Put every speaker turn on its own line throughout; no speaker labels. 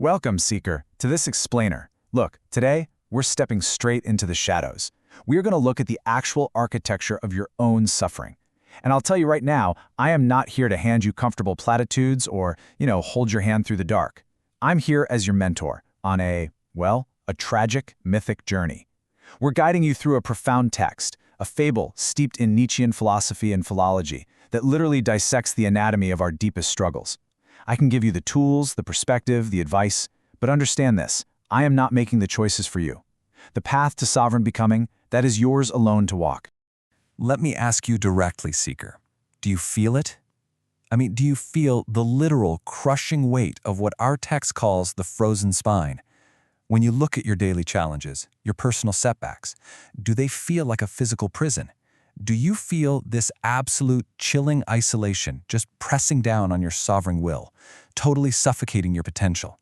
Welcome, Seeker, to this explainer. Look, today, we're stepping straight into the shadows. We're going to look at the actual architecture of your own suffering. And I'll tell you right now, I am not here to hand you comfortable platitudes or, hold your hand through the dark. I'm here as your mentor on a tragic, mythic journey. We're guiding you through a profound text, a fable steeped in Nietzschean philosophy and philology that literally dissects the anatomy of our deepest struggles. I can give you the tools, the perspective, the advice, but understand this, I am not making the choices for you. The path to sovereign becoming, that is yours alone to walk.
Let me ask you directly, Seeker. Do you feel it? Do you feel the literal crushing weight of what our text calls the frozen spine? When you look at your daily challenges, your personal setbacks, do they feel like a physical prison? Do you feel this absolute chilling isolation just pressing down on your sovereign will, totally suffocating your potential?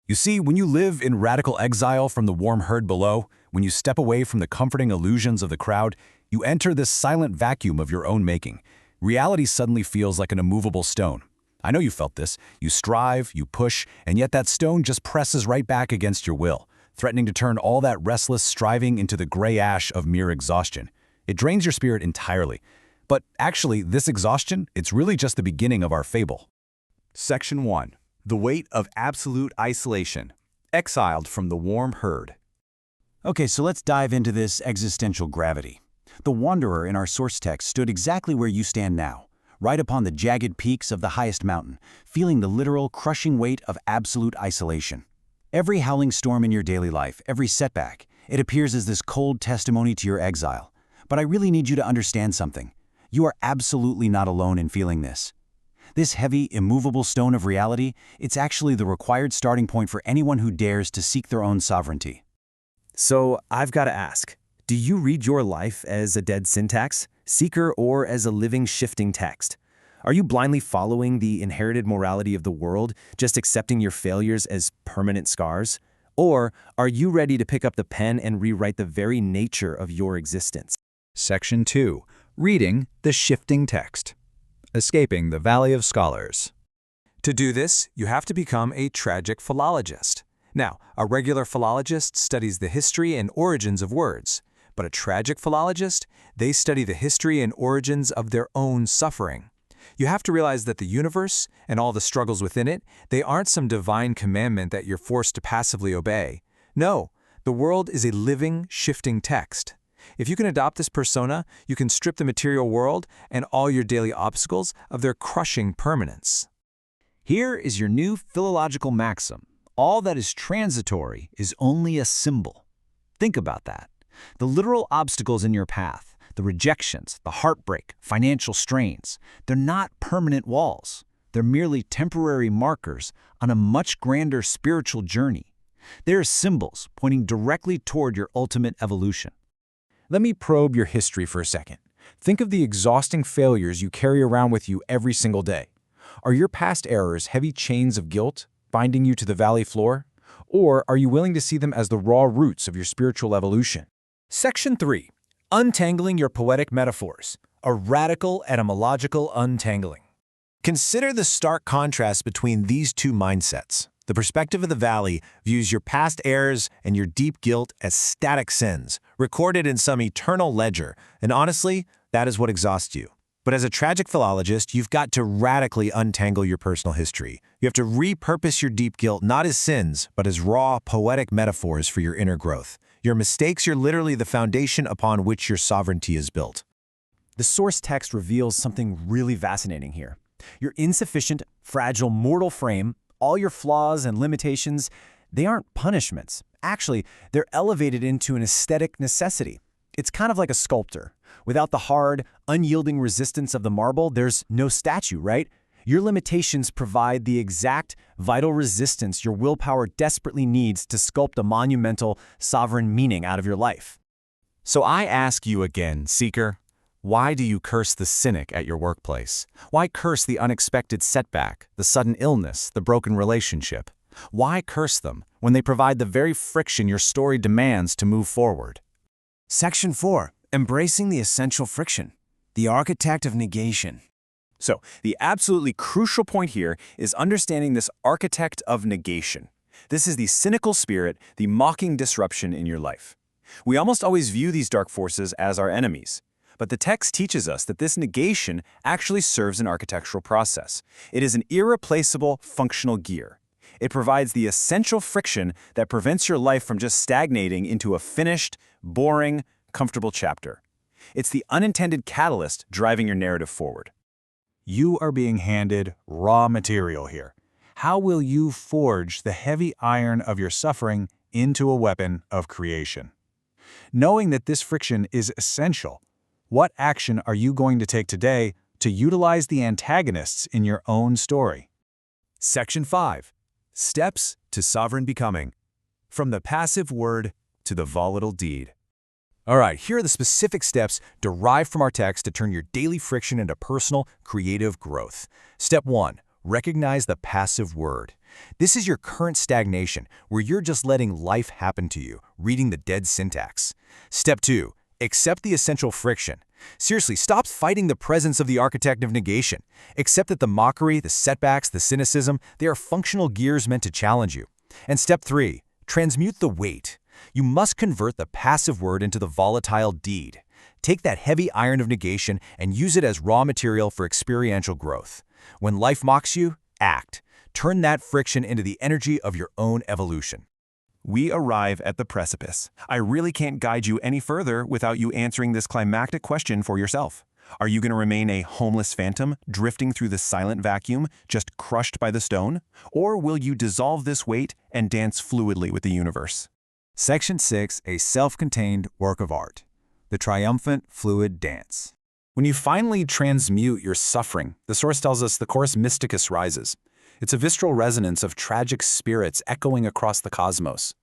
You see, when you live in radical exile from the warm herd below, when you step away from the comforting illusions of the crowd, you enter this silent vacuum of your own making. Reality suddenly feels like an immovable stone. I know you felt this. You strive, you push, and yet that stone just presses right back against your will, threatening to turn all that restless striving into the gray ash of mere exhaustion. It drains your spirit entirely. But actually, this exhaustion, it's really just the beginning of our fable.
Section 1. The weight of absolute isolation. Exiled from the warm herd.
Okay, so let's dive into this existential gravity. The wanderer in our source text stood exactly where you stand now, right upon the jagged peaks of the highest mountain, feeling the literal crushing weight of absolute isolation. Every howling storm in your daily life, every setback, it appears as this cold testimony to your exile. But I really need you to understand something. You are absolutely not alone in feeling this. This heavy, immovable stone of reality, it's actually the required starting point for anyone who dares to seek their own sovereignty.
So I've got to ask, do you read your life as a dead syntax, seeker, or as a living, shifting text? Are you blindly following the inherited morality of the world, just accepting your failures as permanent scars? Or are you ready to pick up the pen and rewrite the very nature of your existence?
Section 2. Reading the shifting text. Escaping the Valley of Scholars.
To do this, you have to become a tragic philologist. Now, a regular philologist studies the history and origins of words, but a tragic philologist, they study the history and origins of their own suffering. You have to realize that the universe and all the struggles within it, they aren't some divine commandment that you're forced to passively obey. No, the world is a living, shifting text. If you can adopt this persona, you can strip the material world and all your daily obstacles of their crushing permanence.
Here is your new philological maxim. All that is transitory is only a symbol. Think about that. The literal obstacles in your path, the rejections, the heartbreak, financial strains, they're not permanent walls. They're merely temporary markers on a much grander spiritual journey. They're symbols pointing directly toward your ultimate evolution.
Let me probe your history for a second. Think of the exhausting failures you carry around with you every single day. Are your past errors heavy chains of guilt, binding you to the valley floor? Or are you willing to see them as the raw roots of your spiritual evolution?
Section 3. Untangling your poetic metaphors. A radical etymological untangling. Consider the stark contrast between these two mindsets. The perspective of the valley views your past errors and your deep guilt as static sins, recorded in some eternal ledger, and honestly, that is what exhausts you. But as a tragic philologist, you've got to radically untangle your personal history. You have to repurpose your deep guilt not as sins, but as raw, poetic metaphors for your inner growth. Your mistakes are literally the foundation upon which your sovereignty is built.
The source text reveals something really fascinating here. Your insufficient, fragile, mortal frame, all your flaws and limitations, they aren't punishments. Actually, they're elevated into an aesthetic necessity. It's kind of like a sculptor. Without the hard, unyielding resistance of the marble, there's no statue, right? Your limitations provide the exact, vital resistance your willpower desperately needs to sculpt a monumental, sovereign meaning out of your life.
So I ask you again, Seeker, why do you curse the cynic at your workplace? Why curse the unexpected setback, the sudden illness, the broken relationship? Why curse them when they provide the very friction your story demands to move forward?
Section 4. Embracing the essential friction. The architect of negation.
So, the absolutely crucial point here is understanding this architect of negation.
This is the cynical spirit, the mocking disruption in your life. We almost always view these dark forces as our enemies. But the text teaches us that this negation actually serves an architectural process. It is an irreplaceable functional gear. It provides the essential friction that prevents your life from just stagnating into a finished, boring, comfortable chapter. It's the unintended catalyst driving your narrative forward.
You are being handed raw material here. How will you forge the heavy iron of your suffering into a weapon of creation? Knowing that this friction is essential, what action are you going to take today to utilize the antagonists in your own story?
Section 5. Steps to Sovereign Becoming. From the passive word to the volatile deed.
All right, here are the specific steps derived from our text to turn your daily friction into personal, creative growth. Step 1. Recognize the passive word. This is your current stagnation, where you're just letting life happen to you, reading the dead syntax. Step 2. Accept the essential friction. Seriously, stop fighting the presence of the architect of negation. Accept that the mockery, the setbacks, the cynicism, they are functional gears meant to challenge you. And step 3. Transmute the weight. You must convert the passive word into the volatile deed. Take that heavy iron of negation and use it as raw material for experiential growth. When life mocks you, act. Turn that friction into the energy of your own evolution.
We arrive at the precipice. I really can't guide you any further without you answering this climactic question for yourself. Are you going to remain a homeless phantom, drifting through the silent vacuum, just crushed by the stone? Or will you dissolve this weight and dance fluidly with the universe?
Section 6, a self-contained work of art. The triumphant fluid dance. When you finally transmute your suffering, the source tells us the chorus mysticus rises. It's a visceral resonance of tragic spirits echoing across the cosmos.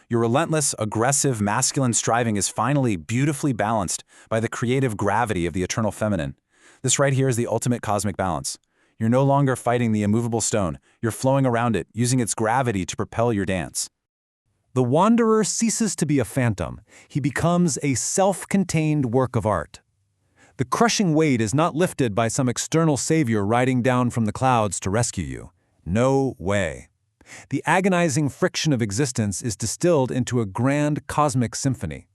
Your relentless, aggressive, masculine striving is finally beautifully balanced by the creative gravity of the eternal feminine. This right here is the ultimate cosmic balance. You're no longer fighting the immovable stone. You're flowing around it, using its gravity to propel your dance. The wanderer ceases to be a phantom. He becomes a self-contained work of art. The crushing weight is not lifted by some external savior riding down from the clouds to rescue you. No way. The agonizing friction of existence is distilled into a grand cosmic symphony.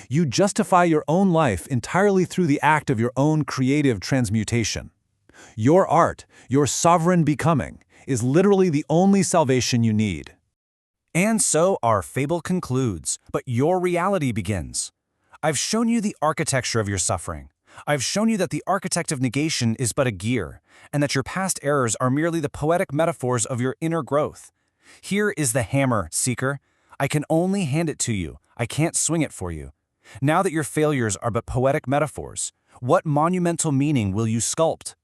You justify your own life entirely through the act of your own creative transmutation. Your art, your sovereign becoming, is literally the only salvation you need.
And so our fable concludes, but your reality begins. I've shown you the architecture of your suffering. I've shown you that the architect of negation is but a gear, and that your past errors are merely the poetic metaphors of your inner growth. Here is the hammer, seeker. I can only hand it to you. I can't swing it for you. Now that your failures are but poetic metaphors, what monumental meaning will you sculpt?